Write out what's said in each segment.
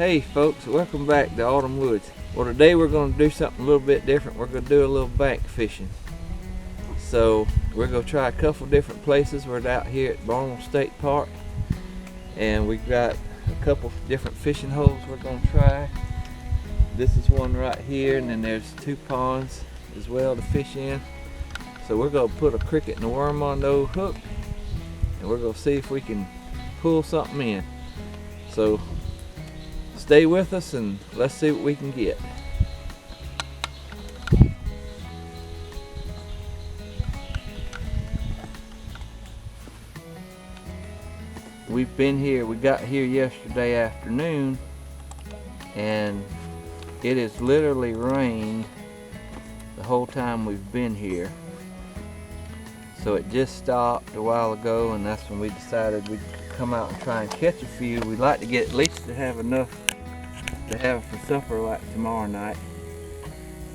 Hey folks, welcome back to Autumn Woods. Well, today we're going to do something a little bit different. We're going to do a little bank fishing. So we're going to try a couple different places. We're out here at Barnwell State Park, and we've got a couple different fishing holes we're going to try. This is one right here, and then there's two ponds as well to fish in. So we're going to put a cricket and a worm on the old hook, and we're going to see if we can pull something in. So stay with us and let's see what we can get. We've been here, we got here yesterday afternoon, and it has literally rained the whole time we've been here. So it just stopped a while ago, and that's when we decided we'd come out and try and catch a few. We'd like to get at least to have enough to have for supper like tomorrow night,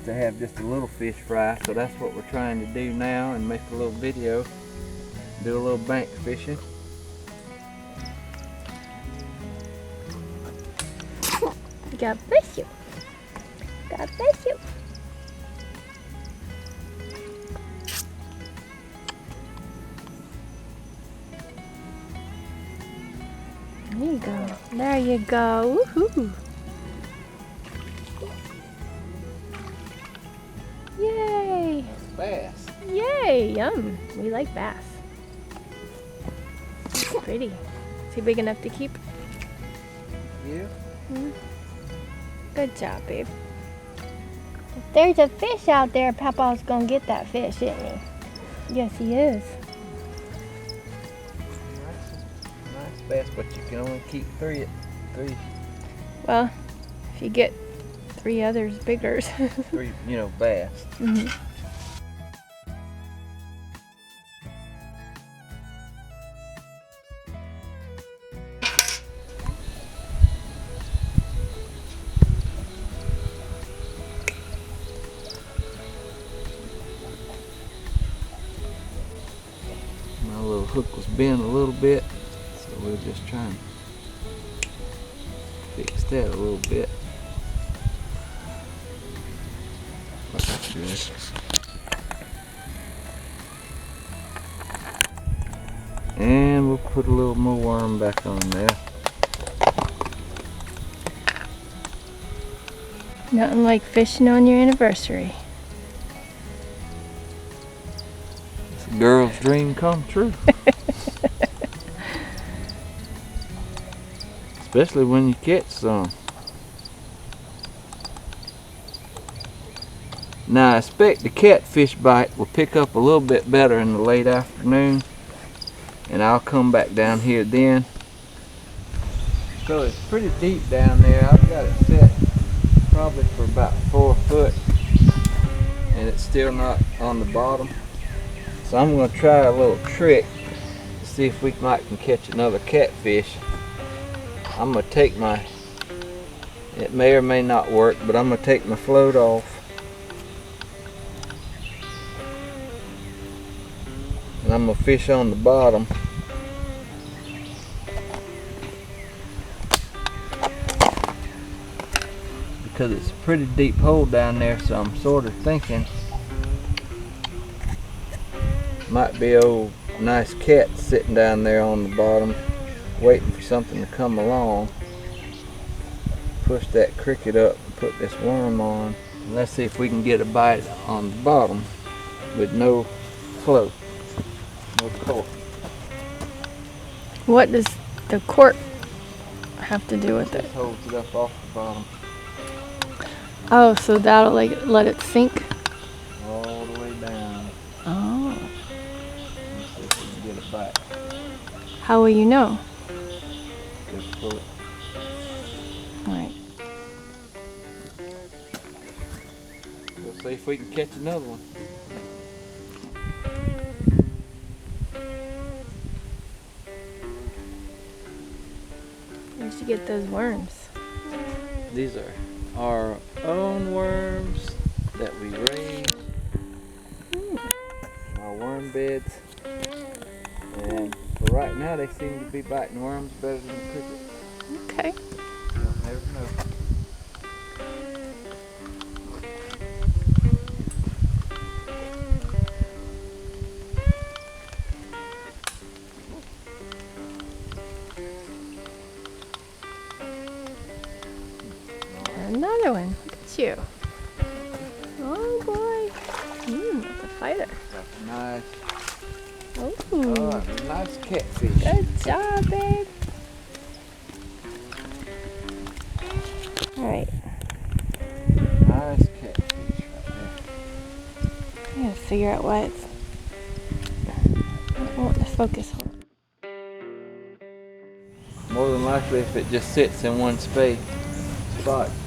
to have just a little fish fry. So that's what we're trying to do now, and make a little video, do a little bank fishing. God bless you. God bless you. There you go. There you go. Woohoo. Yay. Bass. Yay. Yum. We like bass. It's pretty. Is he big enough to keep? Yeah. Good job, babe. If there's a fish out there, Papa's gonna get that fish, isn't he? Yes, he is. Nice bass, but you can only keep three. Well, if you get three others bigger. Three, bass. Mm-hmm. My little hook was bent a little bit, so we're just trying to fix that a little bit. That's good. And we'll put a little more worm back on there. Nothing like fishing on your anniversary. It's a girl's dream come true. Especially when you catch some. Now I expect the catfish bite will pick up a little bit better in the late afternoon, and I'll come back down here then. So it's pretty deep down there. I've got it set probably for about 4 foot, and it's still not on the bottom. So I'm going to try a little trick to see if we can catch another catfish. I'm going to take it may or may not work, but I'm going to take my float off. And I'm going to fish on the bottom. Because it's a pretty deep hole down there, so I'm sort of thinking might be old nice cat sitting down there on the bottom waiting for something to come along. Push that cricket up and put this worm on. And let's see if we can get a bite on the bottom with no float. No cork. What does the cork have to do with it? Just holds it up off the bottom. Oh, so that'll let it sink? All the way down. Oh. Let's see if we can get a bite. How will you know? Just pull it. Alright. We'll see if we can catch another one. Where'd you get those worms? These are our own worms that we raise. Our worm beds. And for right now they seem to be biting worms better than the cricket. Okay. never know. Another one. Look at you. Oh boy. It's a fighter. That's nice. Ooh. Oh, that's a nice catfish. Good job, babe. Alright. Nice catfish right there. I gotta figure out why it's. I don't want the focus on. More than likely, if it just sits in one spot,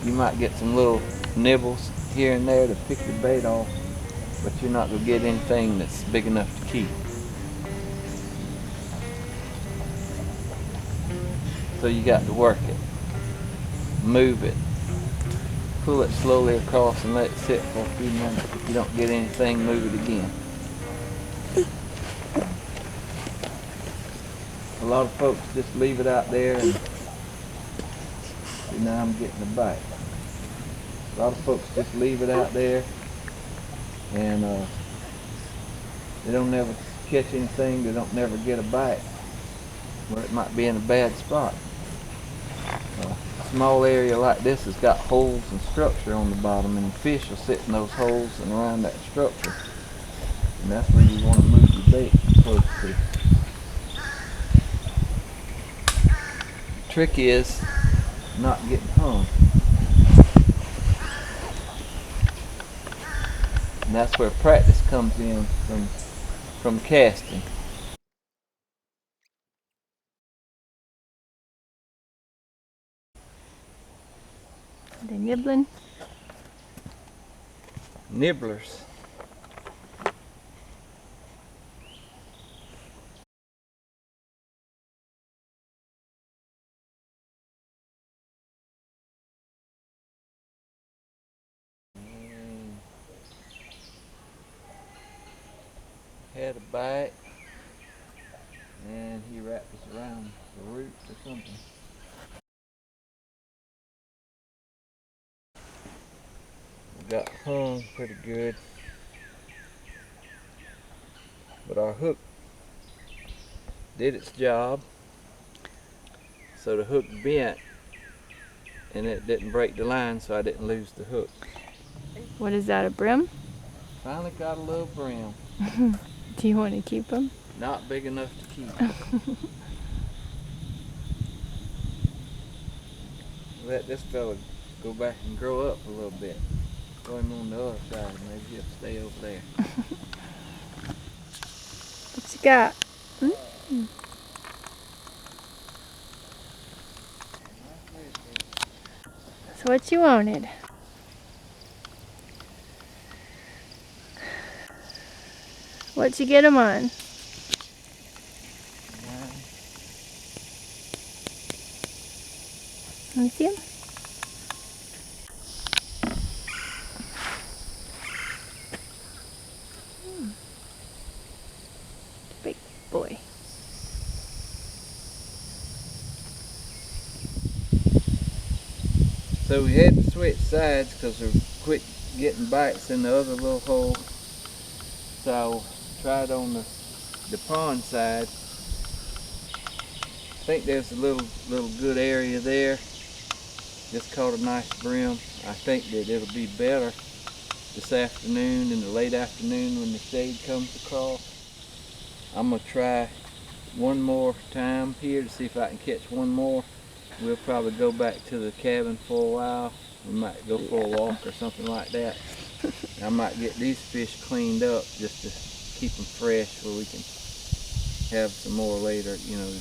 you might get some little nibbles here and there to pick your bait off, but you're not going to get anything that's big enough to keep. So you got to work it, move it, pull it slowly across and let it sit for a few minutes. If you don't get anything, move it again. A lot of folks just leave it out there and see, now I'm getting a bite. A lot of folks just leave it out there and they don't never catch anything, they don't never get a bite. Well, it might be in a bad spot. A small area like this has got holes and structure on the bottom, and the fish will sit in those holes and around that structure. And that's where you want to move your bait close to. The trick is not getting hung. And that's where practice comes in from casting. Are they nibbling? Nibblers. Had a bite, and he wrapped us around the roots or something. We got hung pretty good, but our hook did its job. So the hook bent, and it didn't break the line, so I didn't lose the hook. What is that, a brim? Finally got a little brim. Do you want to keep them? Not big enough to keep. Let this fella go back and grow up a little bit. Throw him on the other side, maybe he'll stay over there. What you got? So what you wanted? What'd you get him on? Let me see him. Big boy. So we had to switch sides because we quit getting bites in the other little hole. So I tried on the pond side. I think there's a little good area there. Just caught a nice brim. I think that it'll be better this afternoon, in the late afternoon when the shade comes across. I'm gonna try one more time here to see if I can catch one more. We'll probably go back to the cabin for a while. We might go for a walk or something like that. I might get these fish cleaned up just to keep them fresh where we can have some more later, you know,